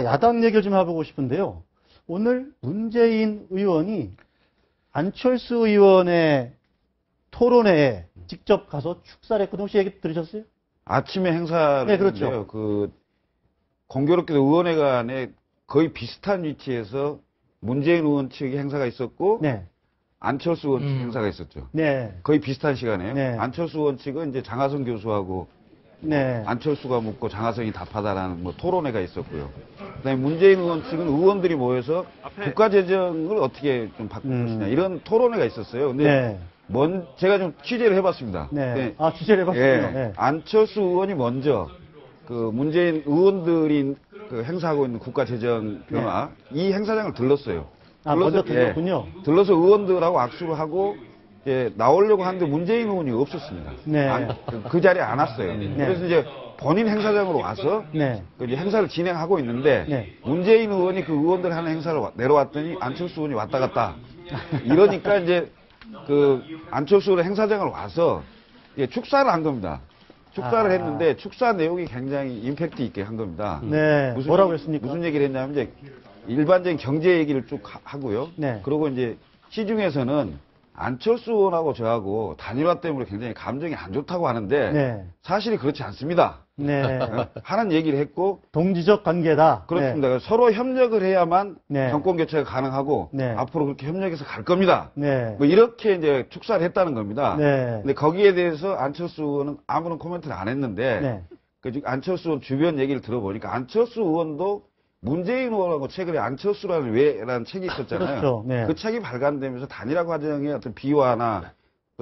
야당 얘기를 좀 해보고 싶은데요. 오늘 문재인 의원이 안철수 의원의 토론회에 직접 가서 축사를 했거든요. 혹시 얘기 들으셨어요? 아침에 행사를 네, 그렇죠. 했는데요. 공교롭게도 의원회관에 거의 비슷한 위치에서 문재인 의원 측의 행사가 있었고, 네. 안철수 의원 측 행사가 있었죠. 네. 거의 비슷한 시간에요. 네. 안철수 의원 측은 이제 장하성 교수하고 네. 안철수가 묻고 장하성이 답하다라는 토론회가 있었고요. 그다음에 문재인 의원 측은 의원들이 모여서 국가 재정을 어떻게 좀 바꿀 것이냐 이런 토론회가 있었어요. 근데 네. 제가 좀 취재를 해봤습니다. 네. 아, 취재를 해봤군요. 예, 네. 안철수 의원이 먼저 문재인 의원들이 행사하고 있는 국가 재정 변화 이 행사장을 들렀어요. 아, 먼저 들렀군요. 들러서 의원들하고 악수를 하고 나오려고 하는데 문재인 의원이 없었습니다. 네. 그 자리에 안 왔어요. 그래서 이제 본인 행사장으로 와서 네. 이제 행사를 진행하고 있는데 네. 문재인 의원이 그 의원들 하는 행사를 내려왔더니 안철수 의원이 왔다 갔다 이러니까 이제 안철수 의원 행사장을 와서 축사를 한 겁니다. 축사를 했는데 축사 내용이 굉장히 임팩트 있게 한 겁니다. 네. 뭐라고 했습니까? 무슨 얘기를 했냐면 이제 일반적인 경제 얘기를 쭉 하고요. 네. 그리고 이제 시중에서는 안철수 의원하고 저하고 단일화 때문에 굉장히 감정이 안 좋다고 하는데 네. 사실이 그렇지 않습니다. 네. 하는 얘기를 했고 동지적 관계다. 그렇습니다. 네. 서로 협력을 해야만 네. 정권 교체가 가능하고 네. 앞으로 그렇게 협력해서 갈 겁니다. 네. 이렇게 이제 축사를 했다는 겁니다. 네. 근데 거기에 대해서 안철수 의원은 아무런 코멘트를 안 했는데 네. 안철수 의원 주변 얘기를 들어보니까 안철수 의원도 문재인 의원하고 최근에 안철수라는 왜라는 책이 있었잖아요. 그렇죠. 네. 그 책이 발간되면서 단일화 과정의 어떤 비화나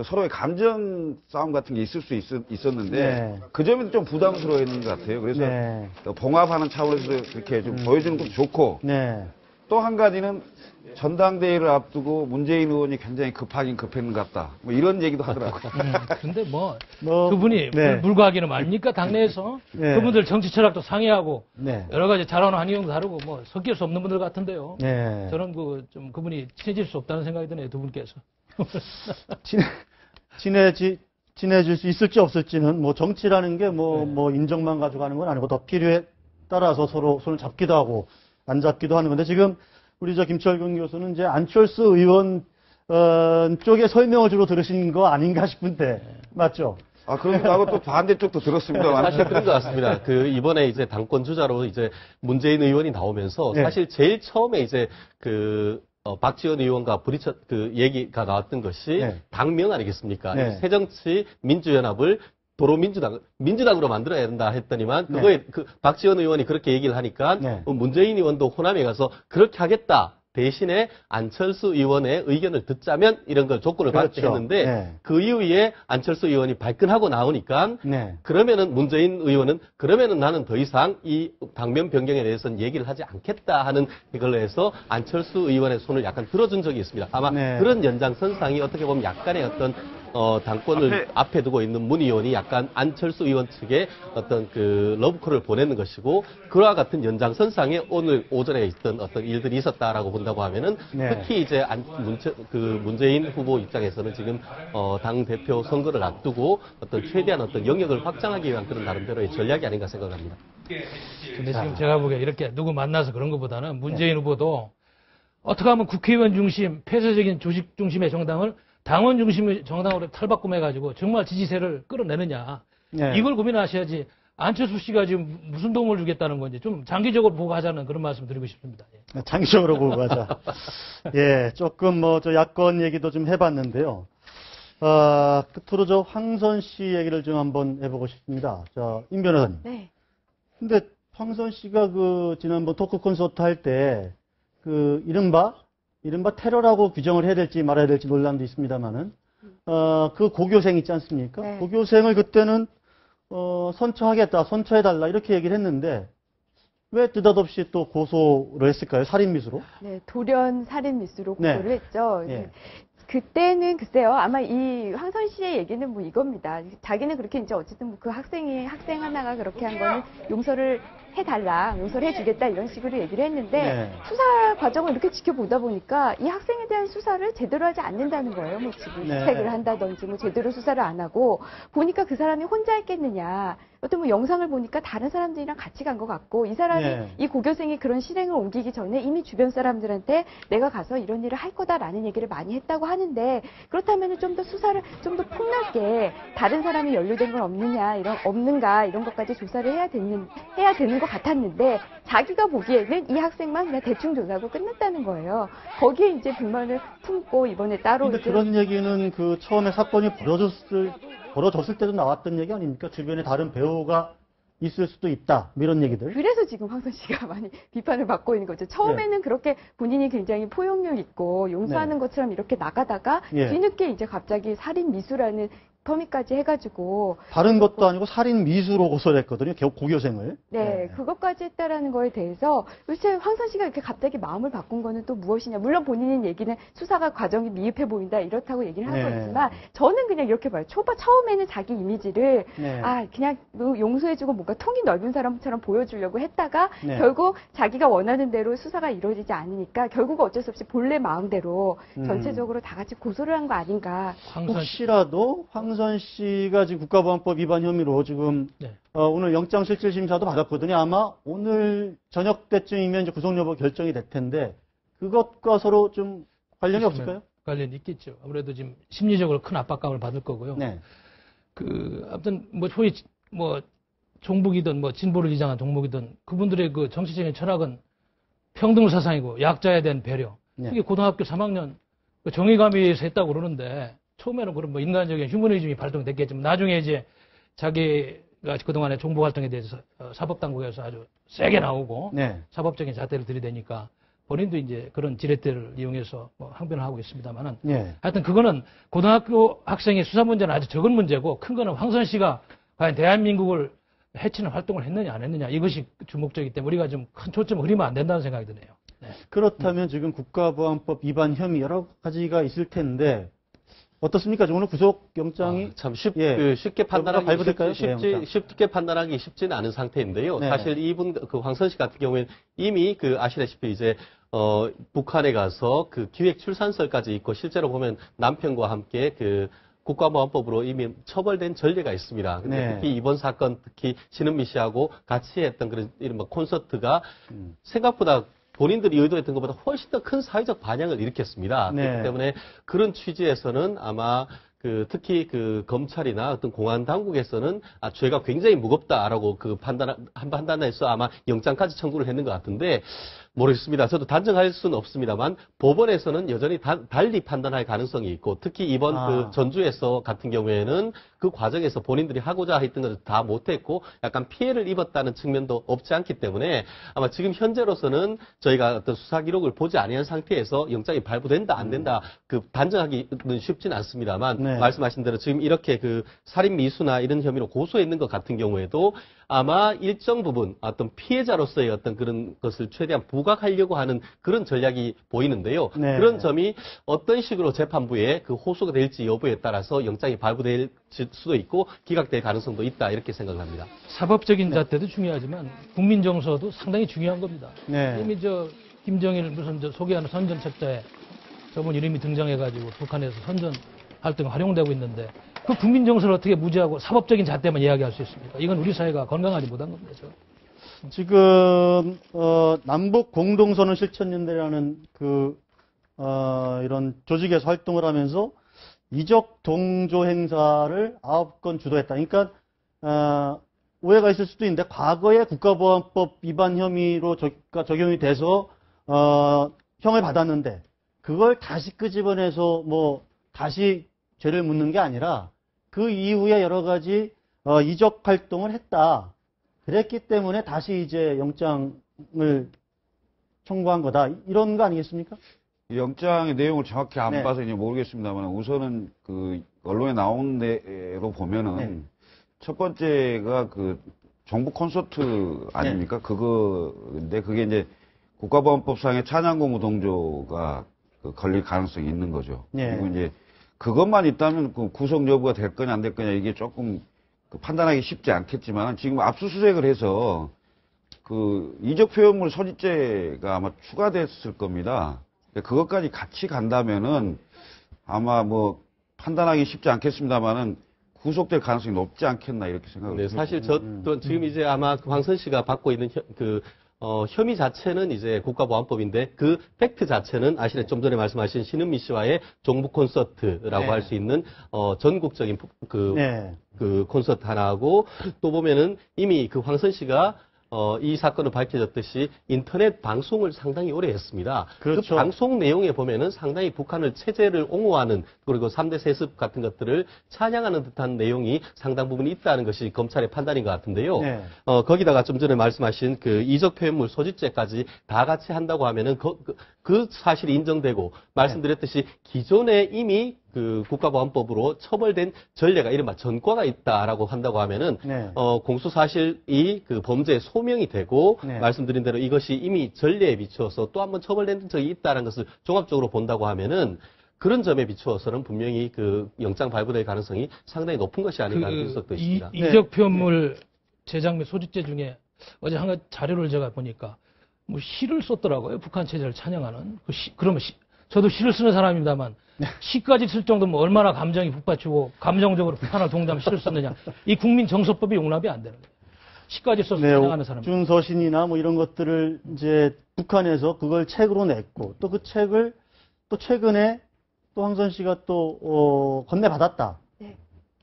서로의 감정 싸움 같은 게 있을 수 있었는데 네. 그 점에서 좀 부담스러워했는 것 같아요. 그래서 네. 봉합하는 차원에서 그렇게 좀 보여주는 것도 좋고 네. 또 한 가지는 전당대회를 앞두고 문재인 의원이 굉장히 급하긴 급했는 것 같다. 이런 얘기도 하더라고요. 근데 그분이 네. 물과하기는 말입니까? 당내에서 네. 그분들 정치 철학도 상이하고 네. 여러 가지 잘하는 환경도 다르고 섞일 수 없는 분들 같은데요. 네. 저는 좀 그분이 친해질 수 없다는 생각이 드네요. 두 분께서. 친해질 수 있을지 없을지는 정치라는 게 인정만 가져가는 건 아니고 더 필요에 따라서 서로 손을 잡기도 하고 안 잡기도 하는 건데 지금 우리 김철근 교수는 이제 안철수 의원 쪽에 설명을 주로 들으신 거 아닌가 싶은데 맞죠? 그러니까 또 반대쪽도 들었습니다. 사실 그런 것 같습니다. 이번에 이제 당권 주자로 이제 문재인 의원이 나오면서 사실 제일 처음에 이제 박지원 의원과 얘기가 나왔던 것이 당명 아니겠습니까? 네. 새정치 민주연합을 도로 민주당으로 만들어야 된다 했더니만 그거에 박지원 의원이 그렇게 얘기를 하니까 문재인 의원도 호남에 가서 그렇게 하겠다. 대신에 안철수 의원의 의견을 듣자면 이런 걸 조건을 받게 했는데 그 이후에 안철수 의원이 발끈하고 나오니까 그러면은 문재인 의원은 그러면은 나는 더 이상 이 당면 변경에 대해서는 얘기를 하지 않겠다 하는 이걸로 해서 안철수 의원의 손을 약간 들어준 적이 있습니다. 아마 그런 연장선상이 어떻게 보면 약간의 어떤 당권을 앞에 두고 있는 문 의원이 약간 안철수 의원 측에 어떤 러브콜을 보내는 것이고 그와 같은 연장선상에 오늘 오전에 있던 어떤 일들이 있었다라고 본다고 하면은 특히 이제 문재인 후보 입장에서는 지금 당 대표 선거를 앞두고 어떤 최대한 어떤 영역을 확장하기 위한 그런 나름대로의 전략이 아닌가 생각합니다. 근데 지금 제가 보기에 이렇게 누구 만나서 그런 것보다는 문재인 후보도 어떻게 하면 국회의원 중심, 폐쇄적인 조직 중심의 정당을 당원 중심의 정당으로 탈바꿈해가지고 정말 지지세를 끌어내느냐. 이걸 고민하셔야지 안철수 씨가 지금 무슨 도움을 주겠다는 건지 좀 장기적으로 보고 하자는 그런 말씀 드리고 싶습니다. 장기적으로 보고 하자. 조금 야권 얘기도 좀 해봤는데요. 끝으로 황선 씨 얘기를 좀 한번 해보고 싶습니다. 임 변호사님. 네. 근데 황선 씨가 지난번 토크 콘서트 할 때 이른바 테러라고 규정을 해야 될지 말아야 될지 논란도 있습니다만은, 고교생 있지 않습니까? 네. 고교생을 그때는, 선처해달라, 이렇게 얘기를 했는데, 왜 느닷없이 또 고소를 했을까요? 살인미수로? 네, 돌연 살인미수로 고소를 했죠. 그때는 글쎄요, 아마 이 황선 씨의 얘기는 이겁니다. 자기는 그렇게 이제 어쨌든 그 학생 하나가 그렇게 한 거는 용서를 해달라, 용서를 해주겠다 이런 식으로 얘기를 했는데 수사 과정을 이렇게 지켜보다 보니까 이 학생에 대한 수사를 제대로 하지 않는다는 거예요. 지금 수색을 한다든지 제대로 수사를 안 하고 보니까 그 사람이 혼자 했겠느냐. 어떤 뭐 영상을 보니까 다른 사람들이랑 같이 간 것 같고 이 사람이 네. 이 고교생이 그런 실행을 옮기기 전에 이미 주변 사람들한테 내가 가서 이런 일을 할 거다라는 얘기를 많이 했다고 하는데 그렇다면 좀 더 수사를 좀 더 폭넓게 다른 사람이 연루된 건 없는가 이런 것까지 조사를 해야 되는 것 같았는데 자기가 보기에는 이 학생만 그냥 대충 조사하고 끝났다는 거예요. 거기에 이제 불만을 품고 이번에 따로 근데 그런 얘기는 그 처음에 사건이 벌어졌을 때도 나왔던 얘기 아닙니까? 주변에 다른 배우가 있을 수도 있다. 이런 얘기들. 그래서 지금 황선 씨가 많이 비판을 받고 있는 거죠. 처음에는 그렇게 본인이 굉장히 포용력 있고 용서하는 것처럼 이렇게 나가다가 뒤늦게 이제 갑자기 살인 미수라는 혐의까지 해가지고 다른 것도 아니고 살인 미수로 고소를 했거든요. 고교생을. 네, 그것까지 했다라는 거에 대해서 도대체 황선 씨가 이렇게 갑자기 마음을 바꾼 거는 또 무엇이냐. 물론 본인은 얘기는 수사가 과정이 미흡해 보인다 이렇다고 얘기를 하고 있지만 저는 그냥 이렇게 봐요. 처음에는 자기 이미지를 그냥 용서해주고 뭔가 통이 넓은 사람처럼 보여주려고 했다가 결국 자기가 원하는 대로 수사가 이루어지지 않으니까 결국 어쩔 수 없이 본래 마음대로 전체적으로 다 같이 고소를 한 거 아닌가. 혹시라도 황선 씨가 지금 국가보안법 위반 혐의로 지금 오늘 영장실질심사도 받았거든요. 아마 오늘 저녁 때쯤이면 이제 구속 여부 결정이 될 텐데 그것과 서로 좀 관련이 없을까요? 관련이 있겠죠. 아무래도 지금 심리적으로 큰 압박감을 받을 거고요. 아무튼 소위 종북이든 진보를 지향한 종북이든 그분들의 그 정치적인 철학은 평등 사상이고 약자에 대한 배려. 이게 고등학교 3학년 정의감에서 했다고 그러는데 처음에는 그런 인간적인 휴머니즘이 발동됐겠지만 나중에 이제 자기가 그동안의 정보 활동에 대해서 사법당국에서 아주 세게 나오고 사법적인 잣대를 들이대니까 본인도 이제 그런 지렛대를 이용해서 항변을 하고 있습니다만은 하여튼 그거는 고등학교 학생의 수사 문제는 아주 적은 문제고 큰 거는 황선 씨가 과연 대한민국을 해치는 활동을 했느냐 안 했느냐 이것이 주목적이기 때문에 우리가 좀 큰 초점을 흐리면 안 된다는 생각이 드네요. 그렇다면 지금 국가보안법 위반 혐의 여러 가지가 있을 텐데 어떻습니까? 오늘 구속영장이 참 쉽게 판단하기 발부될까요? 쉽게 판단하기 쉽지는 않은 상태인데요. 사실 이분 그 황선 씨 같은 경우에는 이미 아시다시피 이제 북한에 가서 그 기획 출산설까지 있고 실제로 보면 남편과 함께 국가보안법으로 이미 처벌된 전례가 있습니다. 근데 특히 이번 사건 특히 신은미 씨하고 같이 했던 그런 이른바 콘서트가 생각보다 본인들이 의도했던 것보다 훨씬 더 큰 사회적 반향을 일으켰습니다. 그렇기 때문에 그런 취지에서는 아마 특히 검찰이나 어떤 공안 당국에서는 죄가 굉장히 무겁다라고 판단해서 아마 영장까지 청구를 했는 것 같은데 모르겠습니다. 저도 단정할 수는 없습니다만 법원에서는 여전히 달리 판단할 가능성이 있고 특히 이번 전주에서 같은 경우에는 그 과정에서 본인들이 하고자 했던 것을 다 못했고 약간 피해를 입었다는 측면도 없지 않기 때문에 아마 지금 현재로서는 저희가 어떤 수사 기록을 보지 아니한 상태에서 영장이 발부된다 안 된다 단정하기는 쉽지는 않습니다만 말씀하신 대로 지금 이렇게 살인 미수나 이런 혐의로 고소했는 것 같은 경우에도 아마 일정 부분 어떤 피해자로서의 어떤 그런 것을 최대한 부각하려고 하는 그런 전략이 보이는데요. 그런 점이 어떤 식으로 재판부에 호소가 될지 여부에 따라서 영장이 발부될 수도 있고 기각될 가능성도 있다 이렇게 생각을 합니다. 사법적인 잣대도 중요하지만 국민 정서도 상당히 중요한 겁니다. 이미 김정일 소개하는 선전책자에 저분 이름이 등장해가지고 북한에서 선전 활동이 활용되고 있는데 그 국민 정서를 어떻게 무시하고 사법적인 잣대만 이야기할 수 있습니까? 이건 우리 사회가 건강하지 못한 겁니다. 지금 남북 공동선언 실천연대라는 이런 조직에서 활동을 하면서 이적 동조 행사를 9건 주도했다. 그러니까 오해가 있을 수도 있는데 과거에 국가보안법 위반 혐의로 적용이 돼서 형을 받았는데 그걸 다시 끄집어내서 다시 죄를 묻는 게 아니라 그 이후에 여러 가지 이적 활동을 했다. 그랬기 때문에 다시 이제 영장을 청구한 거다. 이런 거 아니겠습니까? 영장의 내용을 정확히 안 봐서 이제 모르겠습니다만 우선은 언론에 나온 대로 보면은 첫 번째가 정부 콘서트 아닙니까? 그거인데 그게 이제 국가보안법상의 찬양고무 동조가 걸릴 가능성이 있는 거죠. 그리고 이제 그것만 있다면 구속 여부가 될 거냐 안 될 거냐 이게 조금 판단하기 쉽지 않겠지만 지금 압수수색을 해서 이적 표현물 소지죄가 아마 추가됐을 겁니다. 그것까지 같이 간다면은 아마 판단하기 쉽지 않겠습니다만은 구속될 가능성이 높지 않겠나 이렇게 생각을 네, 합니다. 사실 저도 지금 이제 아마 황선 씨가 받고 있는 혐의 자체는 이제 국가보안법인데 그 팩트 자체는 아시는 좀 전에 말씀하신 신은미 씨와의 종북 콘서트라고 네. 할 수 있는 전국적인 네. 그 콘서트 하나하고 또 보면은 이미 그 황선 씨가 이 사건은 밝혀졌듯이 인터넷 방송을 상당히 오래 했습니다. 그렇죠. 그 방송 내용에 보면은 상당히 북한을 체제를 옹호하는 그리고 3대 세습 같은 것들을 찬양하는 듯한 내용이 상당 부분 있다는 것이 검찰의 판단인 것 같은데요. 네. 거기다가 좀 전에 말씀하신 그 이적 표현물 소지죄까지 다 같이 한다고 하면은 그 사실이 인정되고 말씀드렸듯이 기존에 이미 그 국가보안법으로 처벌된 전례가 이른바 전과가 있다라고 한다고 하면은 네. 공수 사실이 그 범죄의 소명이 되고 네. 말씀드린 대로 이것이 이미 전례에 비추어서 또 한번 처벌된 적이 있다는 것을 종합적으로 본다고 하면은 그런 점에 비추어서는 분명히 그 영장 발부될 가능성이 상당히 높은 것이 아닌가 하는 분석도 있습니다. 이적 표현물 제작 및 소지죄 중에 어제 한 가지 자료를 제가 보니까 뭐 시를 썼더라고요. 북한 체제를 찬양하는. 그러면 저도 시를 쓰는 사람입니다만 시까지 쓸 정도면 얼마나 감정이 북받치고 감정적으로 북한을 동조하면 시를 썼느냐. 이 국민 정서법이 용납이 안 되는 거예요. 시까지 써서 찬양하는 사람. 준서신이나 뭐 이런 것들을 이제 북한에서 그걸 책으로 냈고 또 그 책을 또 최근에 또 황선 씨가 또 건네받았다. 네.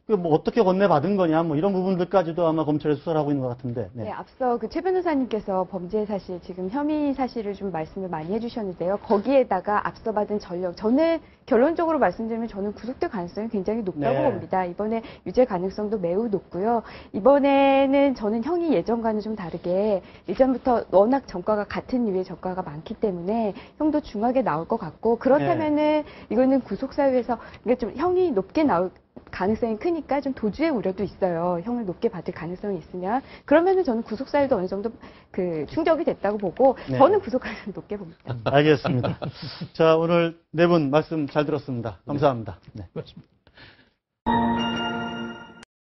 그 뭐 어떻게 건네받은 거냐 뭐 이런 부분들까지도 아마 검찰에 수사를 하고 있는 것 같은데. 네, 앞서 그 최 변호사님께서 범죄 사실, 지금 혐의 사실을 좀 말씀을 많이 해주셨는데요. 거기에다가 앞서 받은 전력, 저는 결론적으로 말씀드리면 저는 구속될 가능성이 굉장히 높다고 네. 봅니다. 이번에 유죄 가능성도 매우 높고요. 이번에는 저는 형이 예전과는 좀 다르게 예전부터 워낙 전과가 같은 류의 전과가 많기 때문에 형도 중하게 나올 것 같고 그렇다면은 이거는 구속사유에서 이게 좀 형이 높게 나올 가능성이 크니까 좀 도주의 우려도 있어요. 형을 높게 받을 가능성이 있으면 그러면은 저는 구속사유도 어느 정도 그 충족이 됐다고 보고 네. 저는 구속 가능성이 높게 봅니다. 알겠습니다. 자, 오늘 네 분 말씀 잘 들었습니다. 감사합니다. 네. 그렇습니다.